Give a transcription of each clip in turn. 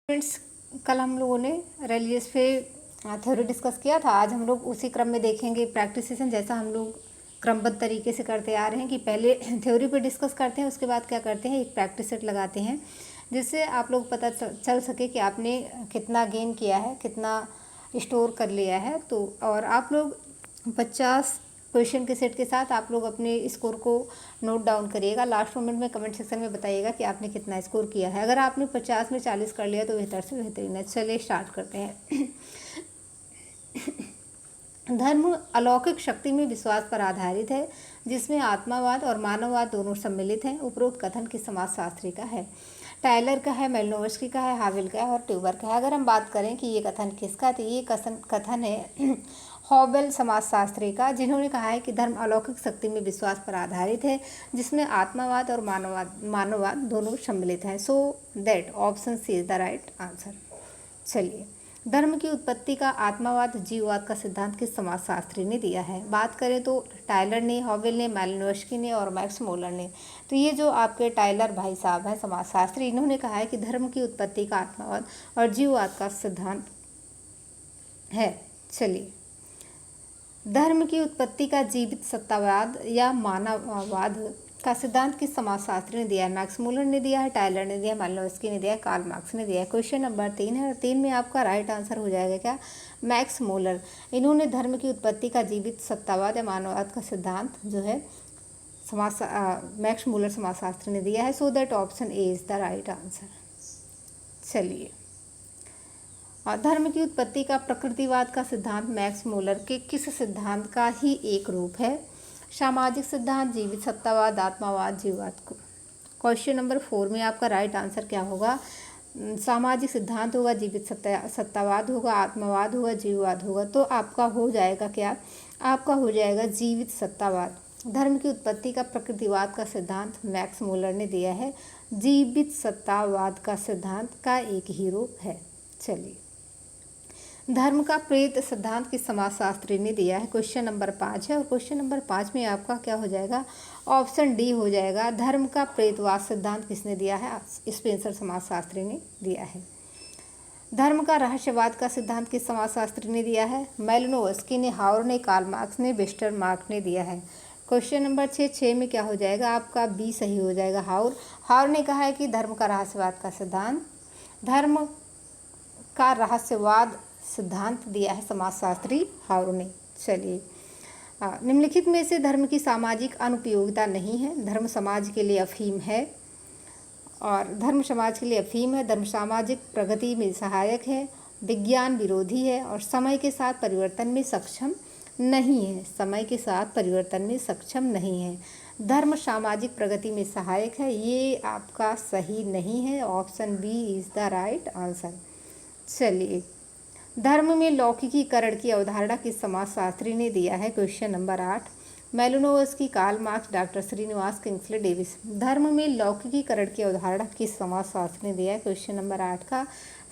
Friends, कल हम लोगों ने रिलीजियस पे थ्योरी डिस्कस किया था। आज हम लोग उसी क्रम में देखेंगे प्रैक्टिस सेशन, जैसा हम लोग क्रमबद्ध तरीके से करते आ रहे हैं कि पहले थ्योरी पे डिस्कस करते हैं, उसके बाद क्या करते हैं, एक प्रैक्टिस सेट लगाते हैं जिससे आप लोग पता चल सके कि आपने कितना गेन किया है, कितना स्टोर कर लिया है। तो और आप लोग 50 क्वेश्चन के सेट के साथ आप लोग अपने स्कोर को नोट डाउन करिएगा। लास्ट मोमेंट में कमेंट सेक्शन में बताइएगा कि आपने कितना स्कोर किया है। अगर आपने 50 में 40 कर लिया तो बेहतर से बेहतरीन है। चलिए स्टार्ट करते हैं। धर्म अलौकिक शक्ति में विश्वास पर आधारित है, जिसमें आत्मावाद और मानववाद दोनों सम्मिलित हैं। उपरोक्त कथन किस समाजशास्त्री का है? टायलर का है, मेलिनोव्स्की का है, हावेल का है और ट्यूबर का है। अगर हम बात करें कि ये कथन किसका, तो ये कथन है हॉवेल समाजशास्त्री का, जिन्होंने कहा है कि धर्म अलौकिक शक्ति में विश्वास पर आधारित है, जिसमें आत्मावाद और मानववाद दोनों सम्मिलित हैं। So that option C is the right answer. चलिए, धर्म की उत्पत्ति का आत्मावाद जीववाद का सिद्धांत किस समाजशास्त्री ने दिया है? बात करें तो टायलर ने, हॉवेल ने, मेलिनोव्स्की ने और मैक्स मूलर ने। तो ये जो आपके टायलर भाई साहब हैं समाजशास्त्री, इन्होंने कहा है कि धर्म की उत्पत्ति का आत्मावाद और जीववाद का सिद्धांत है। चलिए, धर्म की उत्पत्ति का जीवित सत्तावाद या मानववाद का सिद्धांत किस समाजशास्त्री ने दिया है? मैक्स मूलर ने दिया है, टायलर ने दिया है, मेलिनोव्स्की ने दिया है, कार्ल मार्क्स ने दिया है। क्वेश्चन नंबर 3 है और 3 में आपका राइट आंसर हो जाएगा क्या? Max Muller. इन्होंने धर्म की उत्पत्ति का जीवित सत्तावाद या मानववाद का सिद्धांत जो है मैक्स मूलर समाजशास्त्री ने दिया है। So that option A is the right answer. चलिए, धर्म की उत्पत्ति का प्रकृतिवाद का सिद्धांत मैक्स मूलर के किस सिद्धांत का ही एक रूप है? सामाजिक सिद्धांत, जीवित सत्तावाद, आत्मावाद, जीववाद को। क्वेश्चन नंबर 4 में आपका राइट आंसर क्या होगा? सामाजिक सिद्धांत होगा, जीवित सत्तावाद होगा, आत्मावाद होगा, जीववाद होगा। तो आपका हो जाएगा क्या? आपका हो जाएगा जीवित सत्तावाद। धर्म की उत्पत्ति का प्रकृतिवाद का सिद्धांत मैक्स मूलर ने दिया है। जीवित सत्तावाद का सिद्धांत का एक ही रूप है। चलिए, धर्म का प्रेत सिद्धांत किस समाजशास्त्री ने दिया है? क्वेश्चन नंबर 5 है और क्वेश्चन नंबर 5 में आपका क्या हो जाएगा? ऑप्शन डी हो जाएगा। धर्म का प्रेतवाद सिद्धांत किसने दिया है? स्पेंसर समाजशास्त्री ने दिया है। धर्म का रहस्यवाद का सिद्धांत किस समाजशास्त्री ने दिया है? मेलिनोव्स्की ने, हावर ने, कार्ल मार्क्स ने, वेस्टरमार्क ने दिया है। क्वेश्चन नंबर 6 में क्या हो जाएगा? आपका बी सही हो जाएगा। हावर ने कहा है कि धर्म का रहस्यवाद का सिद्धांत, धर्म का रहस्यवाद सिद्धांत दिया है समाजशास्त्री हावर ने। चलिए, निम्नलिखित में से धर्म की सामाजिक अनुपयोगिता नहीं है। धर्म समाज के लिए अफीम है और धर्म समाज के लिए अफीम है। धर्म सामाजिक प्रगति में सहायक है, विज्ञान विरोधी है और समय के साथ परिवर्तन में सक्षम नहीं है। समय के साथ परिवर्तन में सक्षम नहीं है। धर्म सामाजिक प्रगति में सहायक है, ये आपका सही नहीं है। Option B is the right answer. चलिए, धर्म में लौकिकीकरण की अवधारणा किस समाजशास्त्री ने दिया है? Question number 8। Malinowski, Karl Marx, doctor Srinivas Kingsley Davis. धर्म में लौकिकीकरण की अवधारणा किस समाजशास्त्री ने दिया है? क्वेश्चन नंबर 8 का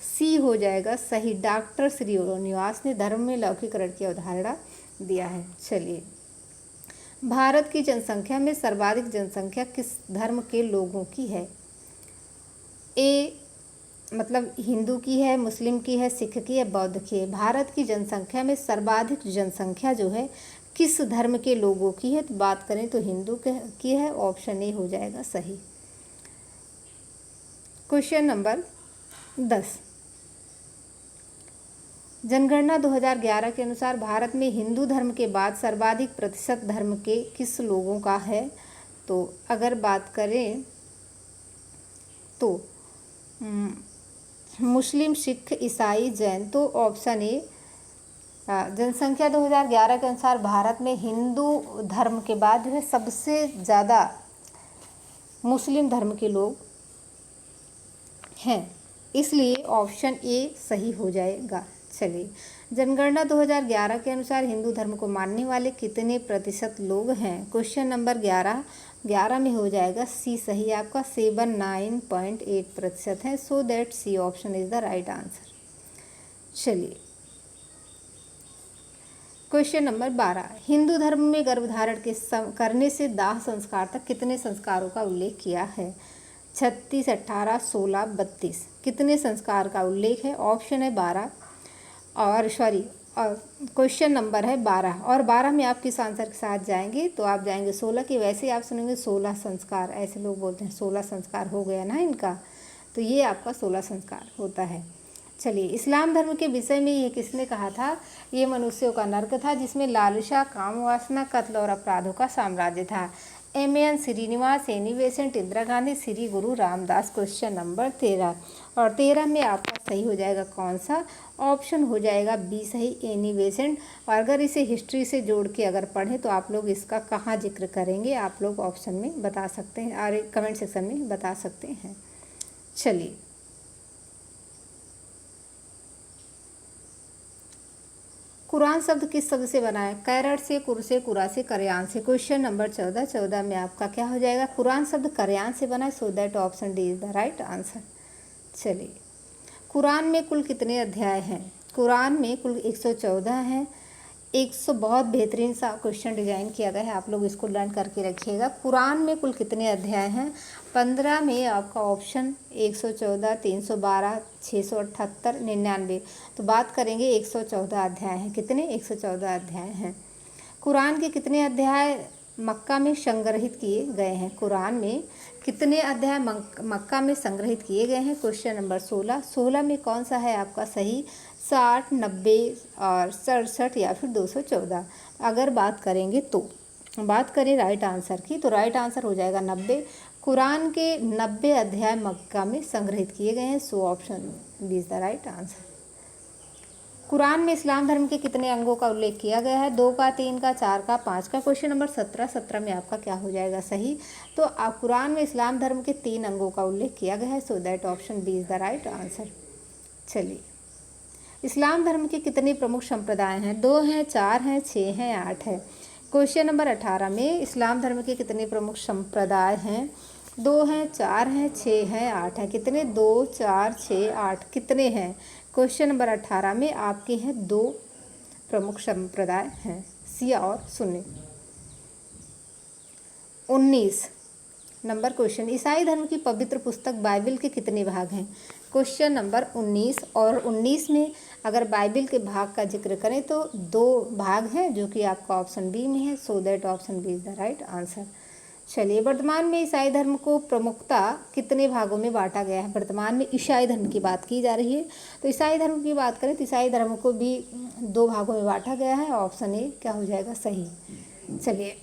सी हो जाएगा सही। डॉक्टर श्रीनिवास ने धर्म में लौकिकीकरण की अवधारणा दिया है। चलिए, भारत की जनसंख्या में सर्वाधिक जनसंख्या किस धर्म के लोगों की है? ए मतलब हिंदू की है, मुस्लिम की है, सिख की है, बौद्ध की है। भारत की जनसंख्या में सर्वाधिक जनसंख्या जो है किस धर्म के लोगों की है? तो बात करें तो हिंदू की है। ऑप्शन ए हो जाएगा सही। Question number 10। जनगणना 2011 के अनुसार भारत में हिंदू धर्म के बाद सर्वाधिक प्रतिशत धर्म के किस लोगों का है? तो अगर बात करें तो मुस्लिम, सिख, ईसाई, जैन। तो ऑप्शन ए, जनसंख्या 2011 के अनुसार भारत में हिंदू धर्म के बाद जो है सबसे ज़्यादा मुस्लिम धर्म के लोग हैं, इसलिए ऑप्शन ए सही हो जाएगा। चलिए, जनगणना 2011 के अनुसार हिंदू धर्म को मानने वाले कितने प्रतिशत लोग हैं? क्वेश्चन नंबर 11 में हो जाएगा सी सही। आपका 79.8% है। So that C option is the right answer. चलिए, क्वेश्चन नंबर 12। हिंदू धर्म में गर्भधारण के करने से दाह संस्कार तक कितने संस्कारों का उल्लेख किया है? 36, 18, 16, 32 कितने संस्कार का उल्लेख है? ऑप्शन है 12 और क्वेश्चन नंबर है 12 और 12 में आप किस आंसर के साथ जाएंगे? तो आप जाएंगे 16 की। वैसे आप सुनेंगे 16 संस्कार, ऐसे लोग बोलते हैं 16 संस्कार हो गया ना इनका, तो ये आपका 16 संस्कार होता है। चलिए, इस्लाम धर्म के विषय में ये किसने कहा था? ये मनुष्यों का नर्क था जिसमें लालसा, काम वासना, कत्ल और अपराधों का साम्राज्य था। M N. Srinivas, Annie Besant, Indira Gandhi, Shri Guru Ramdas. Question number 13 और 13 में आपका सही हो जाएगा कौन सा? ऑप्शन हो जाएगा बी सही, एनी बेसेंट। और अगर इसे हिस्ट्री से जोड़ के अगर पढ़ें तो आप लोग इसका कहाँ जिक्र करेंगे आप लोग ऑप्शन में बता सकते हैं और कमेंट सेक्शन में बता सकते हैं। चलिए, कुरान शब्द किस शब्द से बना है? कैरट से, कुर से, कुरा से, करयान से। क्वेश्चन नंबर 14 में आपका क्या हो जाएगा? कुरान शब्द करयान से बना है, so that option D is the right answer. चलिए, कुरान में कुल कितने अध्याय हैं? कुरान में कुल 114 हैं। 100 बहुत बेहतरीन सा क्वेश्चन डिजाइन किया गया है, आप लोग इसको लर्न करके रखिएगा। कुरान में कुल कितने अध्याय हैं? 15 में आपका ऑप्शन 114, 312, 678, 99। तो बात करेंगे 114 अध्याय हैं। कितने? 114 अध्याय हैं। कुरान के कितने अध्याय मक्का में संग्रहित किए गए हैं? कुरान में कितने अध्याय मक्का में संग्रहित किए गए हैं? Question number 16। 16 में कौन सा है आपका सही? 60, 90 और 67 या फिर 214। अगर बात करेंगे तो बात करें राइट आंसर की, तो राइट आंसर हो जाएगा 90। कुरान के 90 अध्याय मक्का में संग्रहित किए गए हैं, so option B is the right answer. Quran में इस्लाम धर्म के कितने अंगों का उल्लेख किया गया है? 2 का, 3 का, 4 का, 5 का। क्वेश्चन नंबर 17 में आपका क्या हो जाएगा सही? तो आप कुरान में इस्लाम धर्म के 3 अंगों का उल्लेख किया गया है, so that option B is the right answer. चलिए, इस्लाम धर्म के कितने प्रमुख संप्रदाय हैं? 2 हैं, 4 हैं, 6 हैं, 8 है। क्वेश्चन नंबर 18 में इस्लाम धर्म के कितने प्रमुख संप्रदाय हैं? 2 हैं, 4 हैं, 6 हैं, 8 है। कितने? 2, 4, 6, 8 कितने हैं? क्वेश्चन नंबर 18 में आपके हैं 2 प्रमुख संप्रदाय हैं, शिया और सुन्नी। 19 नंबर क्वेश्चन, ईसाई धर्म की पवित्र पुस्तक बाइबल के कितने भाग हैं? क्वेश्चन नंबर 19 और 19 में अगर बाइबल के भाग का जिक्र करें तो 2 भाग हैं जो कि आपका ऑप्शन बी में है, so that option B is the right answer. चलिए, वर्तमान में ईसाई धर्म को प्रमुखता कितने भागों में बांटा गया है? वर्तमान में ईसाई धर्म की बात की जा रही है, तो ईसाई धर्म की बात करें तो ईसाई धर्म को भी 2 भागों में बांटा गया है, ऑप्शन ए क्या हो जाएगा सही। चलिए,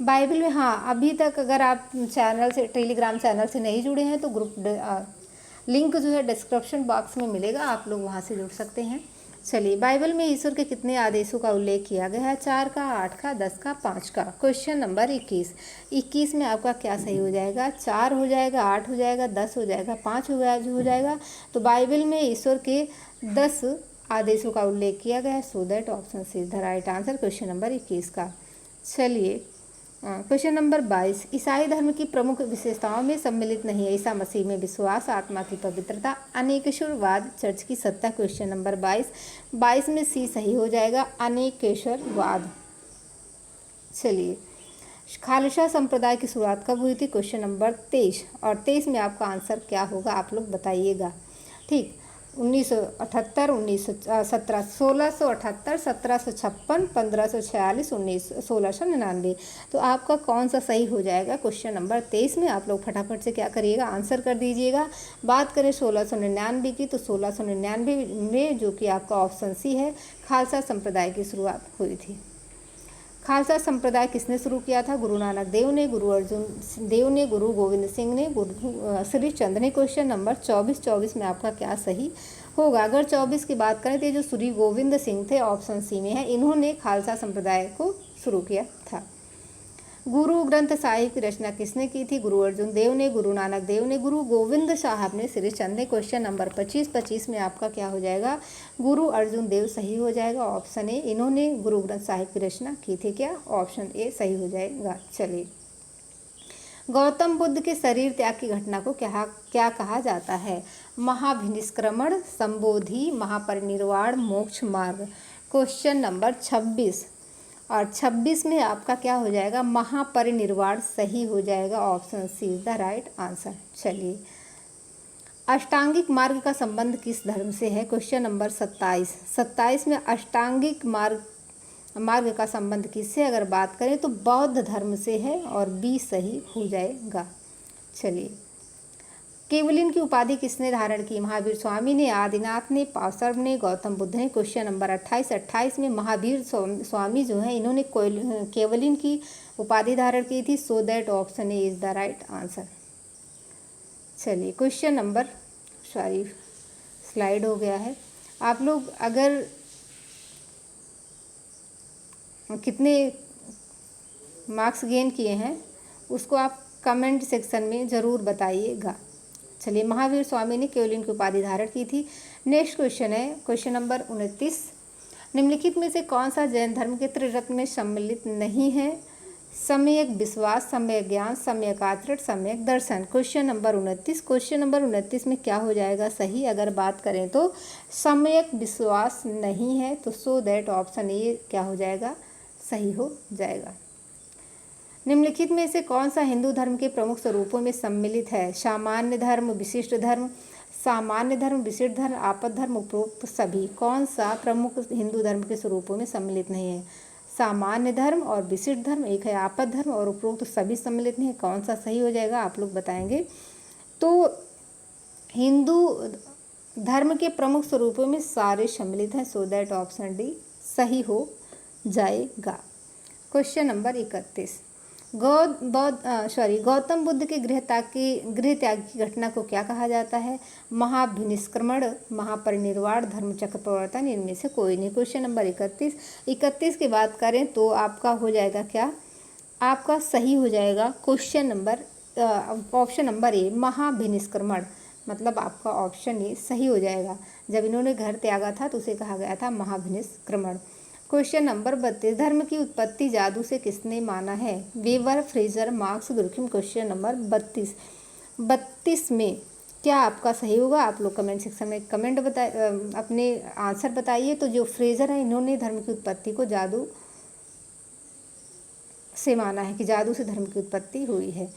बाइबल में, हाँ, अभी तक अगर आप चैनल से, टेलीग्राम चैनल से नहीं जुड़े हैं तो ग्रुप लिंक जो है डिस्क्रिप्शन बॉक्स में मिलेगा, आप लोग वहाँ से जुड़ सकते हैं। चलिए, बाइबल में ईश्वर के कितने आदेशों का उल्लेख किया गया है? 4 का, 8 का, 10 का, 5 का। क्वेश्चन नंबर 21 में आपका क्या सही हो जाएगा? 4 हो जाएगा, 8 हो जाएगा, 10 हो जाएगा, 5 हो जाएगा। तो बाइबल में ईश्वर के 10 आदेशों का उल्लेख किया गया है, so that option C is the right answer question number 21 का। चलिए, क्वेश्चन नंबर 22, ईसाई धर्म की प्रमुख विशेषताओं में सम्मिलित नहीं है? ईसा मसीह में विश्वास, आत्मा की पवित्रता, अनेकेश्वरवाद, चर्च की सत्ता। क्वेश्चन नंबर 22 में सी सही हो जाएगा, अनेकेश्वरवाद। चलिए, खालसा संप्रदाय की शुरुआत कब हुई थी? क्वेश्चन नंबर 23 और 23 में आपका आंसर क्या होगा आप लोग बताइएगा। ठीक, 1978, 1678, 1756, 1546, 1699। तो आपका कौन सा सही हो जाएगा क्वेश्चन नंबर 23 में? आप लोग फटाफट से क्या करिएगा, आंसर कर दीजिएगा। बात करें 1699 की, तो 1699 में जो कि आपका ऑप्शन सी है, खालसा संप्रदाय की शुरुआत हुई थी। खालसा संप्रदाय किसने शुरू किया था? गुरु नानक देव ने, गुरु अर्जुन देव ने, गुरु गोविंद सिंह ने, गुरु श्री चंद ने। क्वेश्चन नंबर 24 में आपका क्या सही होगा? अगर 24 की बात करें तो जो श्री गोविंद सिंह थे, ऑप्शन सी में है, इन्होंने खालसा संप्रदाय को शुरू किया था। गुरु ग्रंथ साहिब की रचना किसने की थी? गुरु अर्जुन देव ने, गुरु नानक देव ने, गुरु गोविंद साहब ने, श्री चंद ने। क्वेश्चन नंबर 25 में आपका क्या हो जाएगा? गुरु अर्जुन देव सही हो जाएगा, ऑप्शन ए। इन्होंने गुरु ग्रंथ साहिब की रचना की थी, क्या? ऑप्शन ए सही हो जाएगा। चलिए, गौतम बुद्ध के शरीर त्याग की घटना को क्या कहा जाता है? महाभिनिष्क्रमण, संबोधि, महापरिनिर्वाण, मोक्ष मार्ग। क्वेश्चन नंबर 26 और 26 में आपका क्या हो जाएगा, महापरिनिर्वाण सही हो जाएगा। Option C is the right answer. चलिए, अष्टांगिक मार्ग का संबंध किस धर्म से है? क्वेश्चन नंबर 27 में अष्टांगिक मार्ग का संबंध किससे अगर बात करें तो बौद्ध धर्म से है और बी सही हो जाएगा। चलिए, केवलिन की उपाधि किसने धारण की? महावीर स्वामी ने, आदिनाथ ने, पावसर ने, गौतम बुद्ध ने। क्वेश्चन नंबर 28 में महावीर स्वामी जो है इन्होंने केवलिन की उपाधि धारण की थी। सो that option A is the right answer. चलिए, क्वेश्चन नंबर स्लाइड हो गया है। आप लोग अगर कितने मार्क्स गेन किए हैं उसको आप कमेंट सेक्शन में ज़रूर बताइएगा। चलिए, महावीर स्वामी ने केवलिन की उपाधि धारण की थी। नेक्स्ट क्वेश्चन है क्वेश्चन नंबर 29। निम्नलिखित में से कौन सा जैन धर्म के त्रिरत्न में सम्मिलित नहीं है? सम्यक विश्वास, सम्यक ज्ञान, सम्यक आचरण, सम्यक दर्शन। क्वेश्चन नंबर 29 में क्या हो जाएगा सही अगर बात करें तो सम्यक विश्वास नहीं है, तो सो दैट ऑप्शन ए क्या हो जाएगा, सही हो जाएगा। निम्नलिखित में से कौन सा हिंदू धर्म के प्रमुख स्वरूपों में सम्मिलित है? सामान्य धर्म, विशिष्ट धर्म, सामान्य धर्म, विशिष्ट धर्म, आपद धर्म, उपरोक्त सभी। कौन सा प्रमुख हिंदू धर्म के स्वरूपों में सम्मिलित नहीं है? सामान्य धर्म और विशिष्ट धर्म, एक है आपद धर्म और उपरोक्त सभी सम्मिलित नहीं है। कौन सा सही हो जाएगा आप लोग बताएंगे। तो हिंदू धर्म के प्रमुख स्वरूपों में सारे सम्मिलित हैं। सो दैट ऑप्शन डी सही हो जाएगा। Question number 31। गौतम बुद्ध के गृह त्याग की घटना को क्या कहा जाता है? महाभिनिष्क्रमण, महापरिनिर्वाण, धर्मचक्र प्रवर्तन, इनमें से कोई नहीं। क्वेश्चन नंबर 31 की बात करें तो आपका हो जाएगा क्या, आपका सही हो जाएगा question number option number A, महाभिनिष्क्रमण। मतलब आपका ऑप्शन ए सही हो जाएगा। जब इन्होंने घर त्यागा था तो उसे कहा गया था महाभिनिष्क्रमण। Question number 32। धर्म की उत्पत्ति जादू से किसने माना है? Weber, Fraser, marks, Durkheim. Question number 32 में क्या आपका सही होगा? आप लोग कमेंट सेक्शन में कमेंट अपने आंसर बताइए। तो जो फ्रेजर है इन्होंने धर्म की उत्पत्ति को जादू से माना है कि जादू से धर्म की उत्पत्ति हुई है।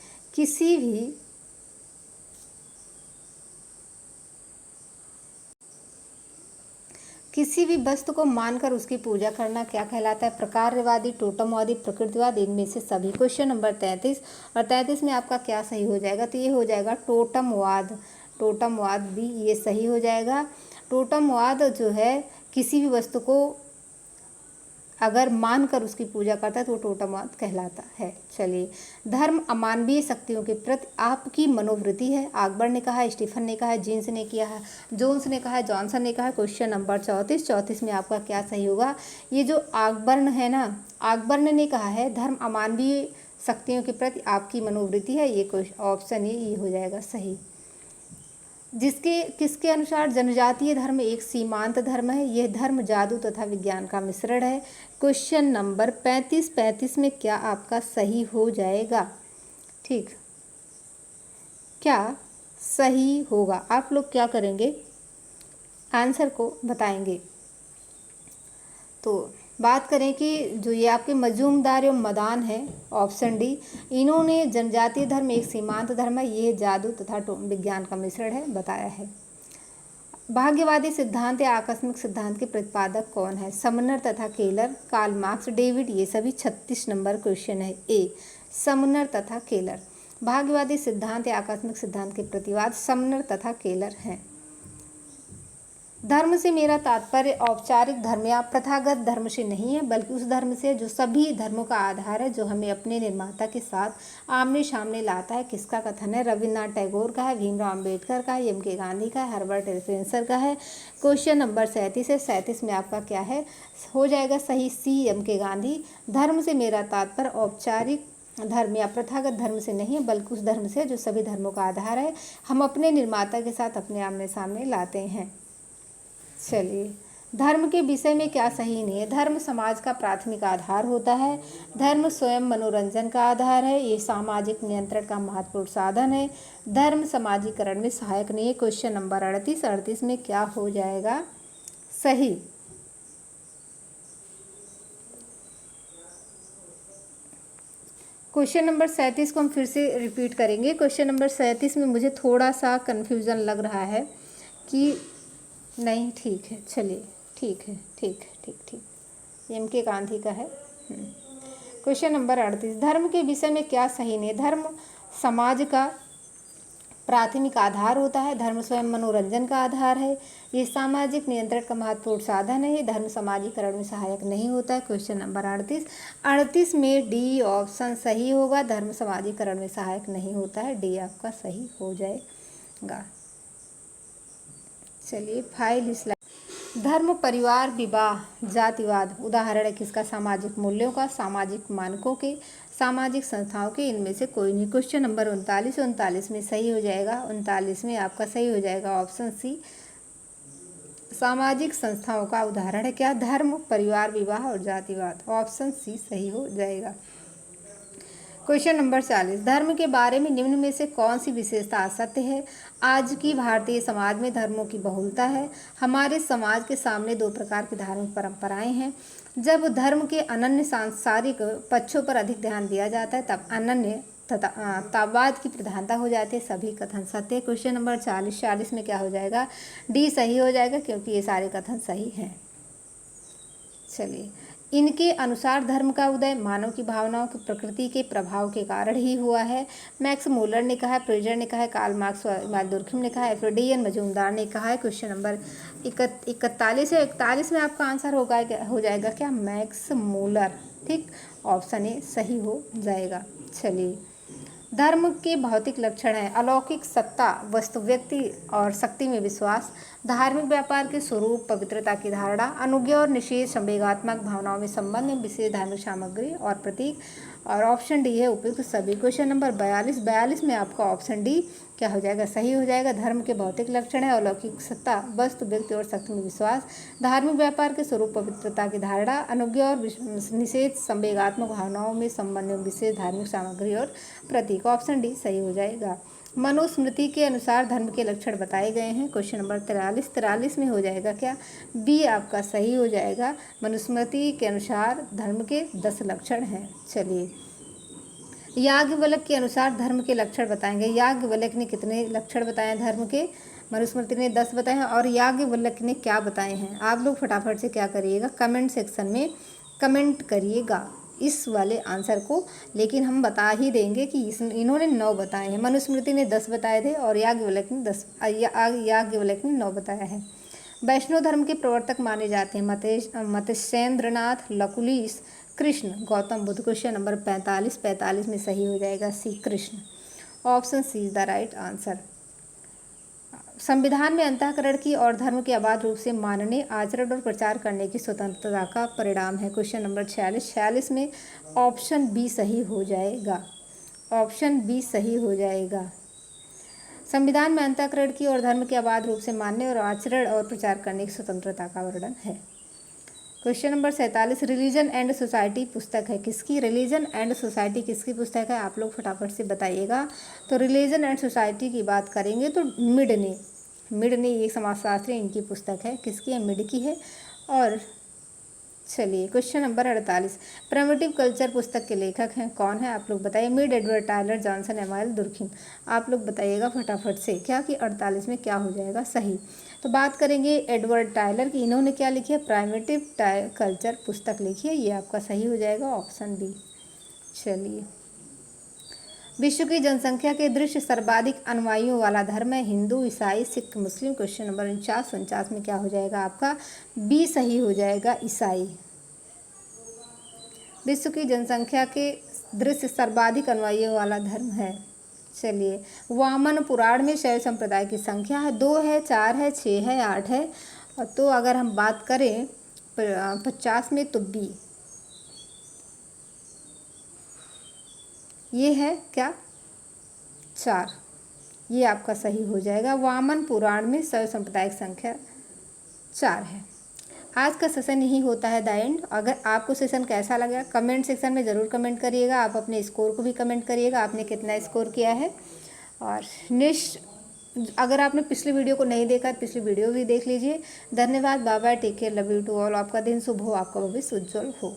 किसी भी वस्तु को मानकर उसकी पूजा करना क्या कहलाता है? प्रकारवादी, टोटमवादी, प्रकृतिवाद, इनमें से सभी। क्वेश्चन नंबर 33 और 33 में आपका क्या सही हो जाएगा? तो ये हो जाएगा टोटमवाद भी ये सही हो जाएगा। टोटमवाद जो है किसी भी वस्तु को अगर मानकर उसकी पूजा करता है तो वो टोटमवाद कहलाता है। चलिए, धर्म अमानवीय शक्तियों के प्रति आपकी मनोवृत्ति है। अकबर ने कहा है, स्टीफन ने कहा है, जीन्स ने किया है, जोन्स ने कहा है, जॉनसन ने कहा है। क्वेश्चन नंबर 34 में आपका क्या सही होगा? ये जो अकबर है ना, अकबर ने कहा है धर्म अमानवीय शक्तियों के प्रति आपकी मनोवृत्ति है, ये ऑप्शन ये हो जाएगा सही। किसके अनुसार जनजातीय धर्म एक सीमांत धर्म है? यह धर्म जादू तथा विज्ञान का मिश्रण है। क्वेश्चन नंबर 35 में क्या आपका सही हो जाएगा? ठीक, क्या सही होगा? आप लोग क्या करेंगे, आंसर को बताएंगे। तो बात करें कि जो ये आपके मजूमदार एवं मदान है, ऑप्शन डी, इन्होंने जनजातीय धर्म एक सीमांत धर्म है, ये जादू तथा विज्ञान का मिश्रण है बताया है। भाग्यवादी सिद्धांत या आकस्मिक सिद्धांत के प्रतिपादक कौन है? समनर तथा केलर, कार्ल मार्क्स, डेविड, ये सभी। 36 नंबर क्वेश्चन है ए, समनर तथा केलर। भाग्यवादी सिद्धांत या आकस्मिक सिद्धांत के प्रतिवाद समनर तथा केलर हैं। धर्म से मेरा तात्पर्य औपचारिक धर्म या प्रथागत धर्म से नहीं है, बल्कि उस धर्म से जो सभी धर्मों का आधार है, जो हमें अपने निर्माता के साथ आमने सामने लाता है। किसका कथन है? रविन्द्रनाथ टैगोर का है, भीमराव अम्बेडकर का है, एम.के. गांधी का है, हर्बर्ट स्पेंसर का है। क्वेश्चन नंबर 37 है। 37 में आपका क्या है? हो जाएगा सही सी, एम.के. गांधी। धर्म से मेरा तात्पर्य औपचारिक धर्म या प्रथागत धर्म से नहीं है, बल्कि उस धर्म से जो सभी धर्मों का आधार है, हम अपने निर्माता के साथ अपने आमने सामने लाते हैं। चलिए, धर्म के विषय में क्या सही नहीं है? धर्म समाज का प्राथमिक आधार होता है। धर्म स्वयं मनोरंजन का आधार है। ये सामाजिक नियंत्रण का महत्वपूर्ण साधन है। धर्म समाजीकरण में सहायक नहीं है। क्वेश्चन नंबर 38 में क्या हो जाएगा सही? क्वेश्चन नंबर 37 को हम फिर से रिपीट करेंगे। क्वेश्चन नंबर 37 में मुझे थोड़ा सा कन्फ्यूज़न लग रहा है कि नहीं, ठीक है, चलिए, ठीक है, ठीक है, ठीक ठीक एम के गांधी का है। क्वेश्चन नंबर 38, धर्म के विषय में क्या सही नहीं? धर्म समाज का प्राथमिक आधार होता है। धर्म स्वयं मनोरंजन का आधार है। ये सामाजिक नियंत्रण का महत्वपूर्ण साधन है। धर्म सामाजिकरण में सहायक नहीं होता है। क्वेश्चन नंबर 38 में डी ऑप्शन सही होगा। धर्म सामाजिकरण में सहायक नहीं होता है। डी आपका सही हो जाएगा। चलिए, फाइल स्लाइड। धर्म, परिवार, विवाह, जातिवाद उदाहरण है किसका? सामाजिक मूल्यों का, सामाजिक मानकों के, सामाजिक संस्थाओं के, इनमें से कोई नहीं। क्वेश्चन नंबर 39 में सही हो जाएगा। 39 में आपका सही हो जाएगा ऑप्शन सी। सामाजिक संस्थाओं का उदाहरण है क्या? धर्म, परिवार, विवाह और जातिवाद। ऑप्शन सी सही हो जाएगा। क्वेश्चन नंबर 40, धर्म के बारे में निम्न में से कौन सी विशेषता असत्य है? आज की भारतीय समाज में धर्मों की बहुलता है। हमारे समाज के सामने दो प्रकार की धार्मिक परंपराएं हैं। जब धर्म के अनन्य सांसारिक पक्षों पर अधिक ध्यान दिया जाता है तब अनन्य तथा तावाद की प्रधानता हो जाती है। सभी कथन सत्य। क्वेश्चन नंबर 40 में क्या हो जाएगा? डी सही हो जाएगा, क्योंकि ये सारे कथन सही हैं। चलिए, इनके अनुसार धर्म का उदय मानव की भावनाओं की प्रकृति के प्रभाव के कारण ही हुआ है। मैक्स मूलर ने कहा है, प्रेजर ने कहा है, कार्ल मार्क्स, दुर्खिम ने कहा है, एफ.डी.एन. मजूमदार ने कहा है। क्वेश्चन नंबर 41 है। 41 में आपका आंसर हो जाएगा क्या? Max Muller. ठीक, ऑप्शन ए सही हो जाएगा। चलिए, धर्म के भौतिक लक्षण हैं अलौकिक सत्ता, वस्तु, व्यक्ति और शक्ति में विश्वास, धार्मिक व्यापार के स्वरूप, पवित्रता की धारणा, अनुज्ञा और निषेध, संवेगात्मक भावनाओं में संबंध, विशेष धार्मिक सामग्री और प्रतीक। और ऑप्शन डी है उपयुक्त सभी। क्वेश्चन नंबर 42 में आपका ऑप्शन डी क्या हो जाएगा? सही हो जाएगा। धर्म के भौतिक लक्षण है अलौकिक सत्ता, वस्तु, व्यक्ति और शक्ति में विश्वास, धार्मिक व्यापार के स्वरूप, पवित्रता की धारणा, अनुज्ञा और निषेध, संवेगात्मक भावनाओं में संबंध, विशेष धार्मिक सामग्री और प्रतीक। ऑप्शन डी सही हो जाएगा। मनुस्मृति के अनुसार धर्म के लक्षण बताए गए हैं। क्वेश्चन नंबर 43 में हो जाएगा क्या? बी आपका सही हो जाएगा। मनुस्मृति के अनुसार धर्म के 10 लक्षण हैं। चलिए, याज्ञवल्क्य के अनुसार धर्म के लक्षण बताएंगे। याज्ञवल्क्य ने कितने लक्षण बताए हैं धर्म के? मनुस्मृति ने 10 बताए हैं। और याज्ञवल्क्य ने क्या बताए हैं? आप लोग फटाफट से क्या करिएगा, कमेंट सेक्शन में कमेंट करिएगा इस वाले आंसर को। लेकिन हम बता ही देंगे कि इन्होंने 9 बताए हैं। मनुस्मृति ने 10 बताए थे और याज्ञवल्क्य ने 9 बताया है। वैष्णव धर्म के प्रवर्तक माने जाते हैं मत्स्येंद्रनाथ, लकुलिश, कृष्ण, गौतम बुद्ध। क्वेश्चन नंबर 45 में सही हो जाएगा C, Krishna. Option C is the right answer. संविधान में अंतःकरण की और धर्म के अबाध रूप से मानने, आचरण और प्रचार करने की स्वतंत्रता का परिणाम है। क्वेश्चन नंबर 46 में ऑप्शन बी सही हो जाएगा। ऑप्शन बी सही हो जाएगा। संविधान में अंतःकरण की और धर्म के अबाध रूप से मानने और आचरण और प्रचार करने की स्वतंत्रता का वर्णन है। Question number 47, religion and society पुस्तक है किसकी? रिलीजन एंड सोसाइटी किसकी पुस्तक है? आप लोग फटाफट से बताइएगा। तो रिलीजन एंड सोसाइटी की बात करेंगे तो मिड ने एक समाजशास्त्री, इनकी पुस्तक है। किसकी है? मिड की है। और चलिए, क्वेश्चन नंबर 48, प्रिमिटिव कल्चर पुस्तक के लेखक हैं कौन है? आप लोग बताइए। Mid, Edward Tyler, Johnson, amyl, Durkheim. आप लोग बताइएगा फटाफट से क्या कि 48 में क्या हो जाएगा सही। तो बात करेंगे एडवर्ड टायलर की। इन्होंने क्या लिखी है? प्राइमिटिव कल्चर पुस्तक लिखी है। ये आपका सही हो जाएगा ऑप्शन बी। चलिए, विश्व की जनसंख्या के दृश्य सर्वाधिक अनुयायियों वाला धर्म है हिंदू, ईसाई, सिख, मुस्लिम। क्वेश्चन नंबर 49 में क्या हो जाएगा आपका? बी सही हो जाएगा, ईसाई। विश्व की जनसंख्या के दृश्य सर्वाधिक अनुयायियों वाला धर्म है। चलिए, वामन पुराण में शैव संप्रदाय की संख्या है 2 है, 4 है, 6 है, 8 है। और तो अगर हम बात करें 50 में तो बी ये है क्या? 4। ये आपका सही हो जाएगा। वामन पुराण में शैव संप्रदाय की संख्या 4 है। आज का सेशन यही होता है द एंड। अगर आपको सेशन कैसा लगा कमेंट सेक्शन में ज़रूर कमेंट करिएगा। आप अपने स्कोर को भी कमेंट करिएगा, आपने कितना स्कोर किया है। और नेक्स्ट, अगर आपने पिछली वीडियो को नहीं देखा है पिछली वीडियो भी देख लीजिए। धन्यवाद, bye bye, take care, love you to all. आपका दिन शुभ हो, आपका भविष्य उज्जवल हो।